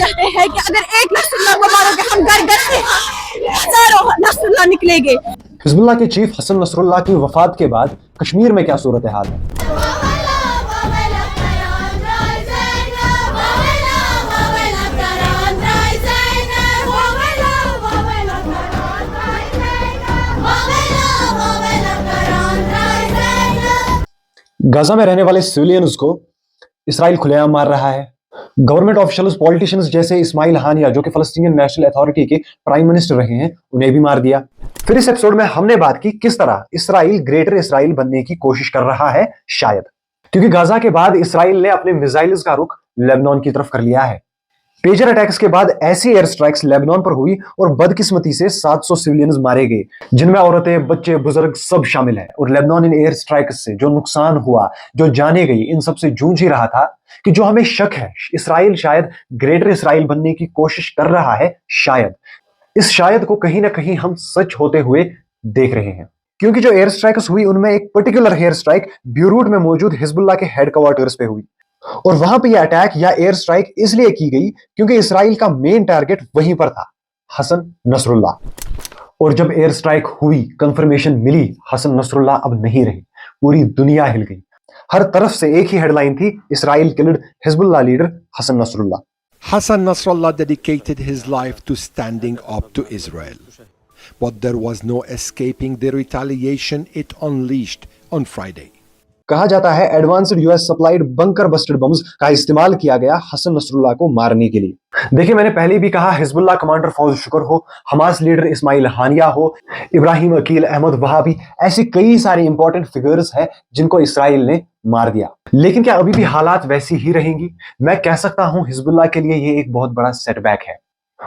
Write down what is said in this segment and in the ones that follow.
चाहते हैं कि अगर एक नसरुल्लाह को मारोगे हम घर घर से हजारों नसरुल्लाह निकलेंगे। हिजबुल्लाह के चीफ हसन नसरुल्लाह की वफात के बाद कश्मीर में क्या सूरत हाल है? गाजा में रहने वाले सिविलियंस को इसराइल खुलेआम मार रहा है। गवर्नमेंट ऑफिशियल्स, पॉलिटिशियंस जैसे इस्माइल हानिया जो कि फलस्तीनियन नेशनल अथॉरिटी के प्राइम मिनिस्टर रहे हैं, उन्हें भी मार दिया। फिर इस एपिसोड में हमने बात की किस तरह इसराइल ग्रेटर इसराइल बनने की कोशिश कर रहा है, शायद क्योंकि गाजा के बाद इसराइल ने अपने मिसाइल्स का रुख लेबनान की तरफ कर लिया है। पेजर अटैक्स के बाद ऐसी एयर स्ट्राइक्स लेबनान पर हुई और बदकिस्मती से 700 सिविलियंस मारे गए, जिनमें औरतें, बच्चे, बुजुर्ग सब शामिल हैं। और लेबनान इन एयर स्ट्राइक्स से जो नुकसान हुआ, जो जाने गई, इन सब से जूझ ही रहा था कि जो हमें शक है इसराइल शायद ग्रेटर इसराइल बनने की कोशिश कर रहा है। शायद इस शायद को कहीं ना कहीं हम सच होते हुए देख रहे हैं, क्योंकि जो एयर स्ट्राइक्स हुई उनमें एक पर्टिकुलर एयर स्ट्राइक बेरूट में मौजूद हिजबुल्लाह के हेडक्वार्टर्स पे हुई। और वहां पे यह अटैक या एयर स्ट्राइक इसलिए की गई क्योंकि इसराइल का मेन टारगेट वहीं पर था, हसन नसरुल्लाह। और जब एयर स्ट्राइक हुई, कंफर्मेशन मिली हसन नसरुल्लाह अब नहीं रहे, पूरी दुनिया हिल गई। हर तरफ से एक ही हेडलाइन थी, Israel killed Hezbollah leader Hassan Nasrallah. Hassan Nasrallah dedicated his life to standing up to Israel. But there was no escaping the retaliation it unleashed on Friday. कहा जाता है advanced US supplied bunker busted bombs का इस्तेमाल किया गया Hasan Nasrallah को मारने के लिए। देखिए, मैंने पहले भी कहा, हिजबुल्लाह कमांडर फौज शुक्र हो, हमास लीडर इस्माइल हानिया हो, इब्राहिम अकील अहमद वहाबी, ऐसी कई सारी इंपॉर्टेंट फिगर्स हैं जिनको इसराइल ने मार दिया। लेकिन क्या अभी भी हालात वैसी ही रहेंगी? मैं कह सकता हूं हिजबुल्लाह के लिए ये एक बहुत बड़ा सेटबैक है।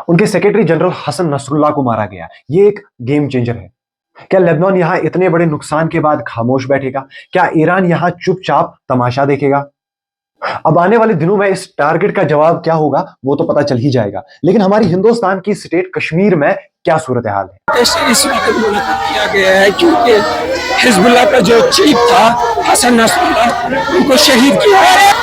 उनके सेक्रेटरी जनरल हसन नसरुल्लाह को मारा गया, ये एक गेम चेंजर है। क्या लेबनान यहां इतने बड़े नुकसान के बाद खामोश बैठेगा? क्या ईरान यहां चुपचाप तमाशा देखेगा? अब आने वाले दिनों में इस टारगेट का जवाब क्या होगा वो तो पता चल ही जाएगा। लेकिन हमारी हिंदुस्तान की स्टेट कश्मीर में क्या सूरत हाल है? इस वक्त मुलाकात किया गया है क्योंकि हिजबुल्लाह का जो चीफ था हसन नसरुल्लाह, उनको शहीद किया है।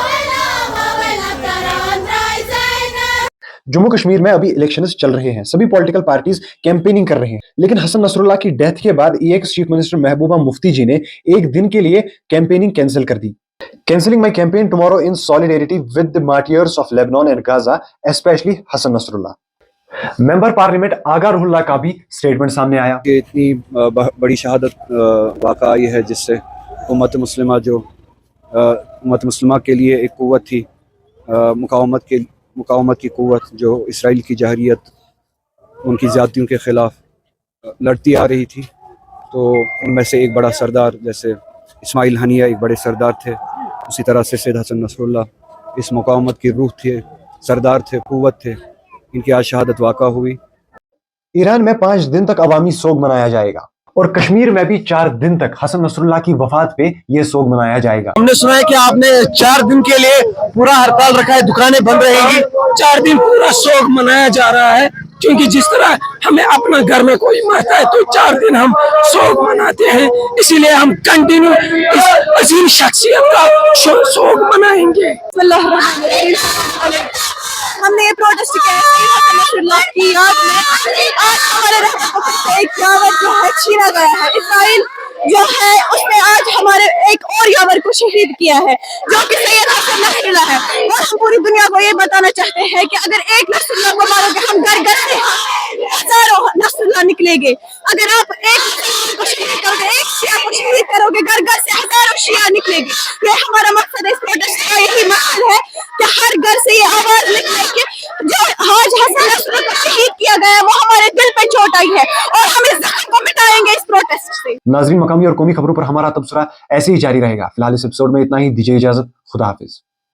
जम्मू कश्मीर में अभी इलेक्शंस चल रहे हैं, सभी पॉलिटिकल पार्टीज कैंपेनिंग कर रहे हैं। लेकिन हसन नसरुल्लाह की डेथ के बाद ex chief minister Mehbooba Mufti ji ने एक दिन के लिए कैंपेनिंग कैंसिल कर दी। Cancelling my campaign tomorrow in solidarity with the martyrs of Lebanon and Gaza, specially Hassan Nasrallah. Member parliament Agha Ruhullah का भी स्टेटमेंट सामने आया कि इतनी बड़ी शहादत वाक़ा आई है जिससे उम्मत मुस्लिमा के लिए एक क़ुव्वत थी, मुकावमत की क़ुव्वत जो इसराइल की जहरियत, उनकी ज़्यादतियों के ख़िलाफ़ लड़ती आ रही थी। तो उनमें से एक बड़ा सरदार जैसे इस्माइल हानिया एक बड़े सरदार थे, उसी तरह से सैयद हसन नसरुल्लाह इस मुकावमत की रूह थे, सरदार थे, क़ुव्वत थे। इनकी आज शहादत वाक़ा हुई। ईरान में 5 दिन तक अवामी सोग मनाया जाएगा और कश्मीर में भी 4 दिन तक हसन नसरुल्लाह की वफात पे ये सोग मनाया जाएगा। हमने सुना है कि आपने 4 दिन के लिए पूरा हड़ताल रखा है, दुकानें बंद रहेंगी, 4 दिन पूरा सोग मनाया जा रहा है। क्योंकि जिस तरह हमें अपना घर में कोई मरता है तो 4 दिन हम सोग मनाते हैं, इसीलिए हम कंटिन्यू इस अजीम शख्सियत का सोग मनाएंगे। हमने ये प्रोटेस्ट किया है हसन नसरुल्लाह की याद में। आज हमारे रहमत को फिर से एक यावर जो है छीना गया है। इसराइल जो है उसने आज हमारे एक और यावर को शहीद किया है जो कि सैयद हसन नसरुल्लाह है। और हम पूरी दुनिया को ये बताना चाहते हैं कि अगर एक नसरुल्लाह को मारोगे हम घर घर से हजारों नसरुल्लाह निकलेंगे। अगर आप एक को शहीद करोगे, एक शिया को शहीद करोगे, घर घर से हजारों शिया निकलेंगे। ये हमारा मकसद है, इस प्रोटेस्ट का यही मकसद है कि हर घर से ये आवाज निकले कि जो आज हसन नसरुल्लाह को शहीद किया गया वो हमारे दिल पे चोट आई है और हम इस जख्म को मिटाएंगे इस प्रोटेस्ट से। नाज़रीन, मकामी और कौमी खबरों पर हमारा तबसरा ऐसे ही जारी रहेगा। फिलहाल इस एपिसोड में इतना ही, दीजिए इजाजत, खुदा हाफिज।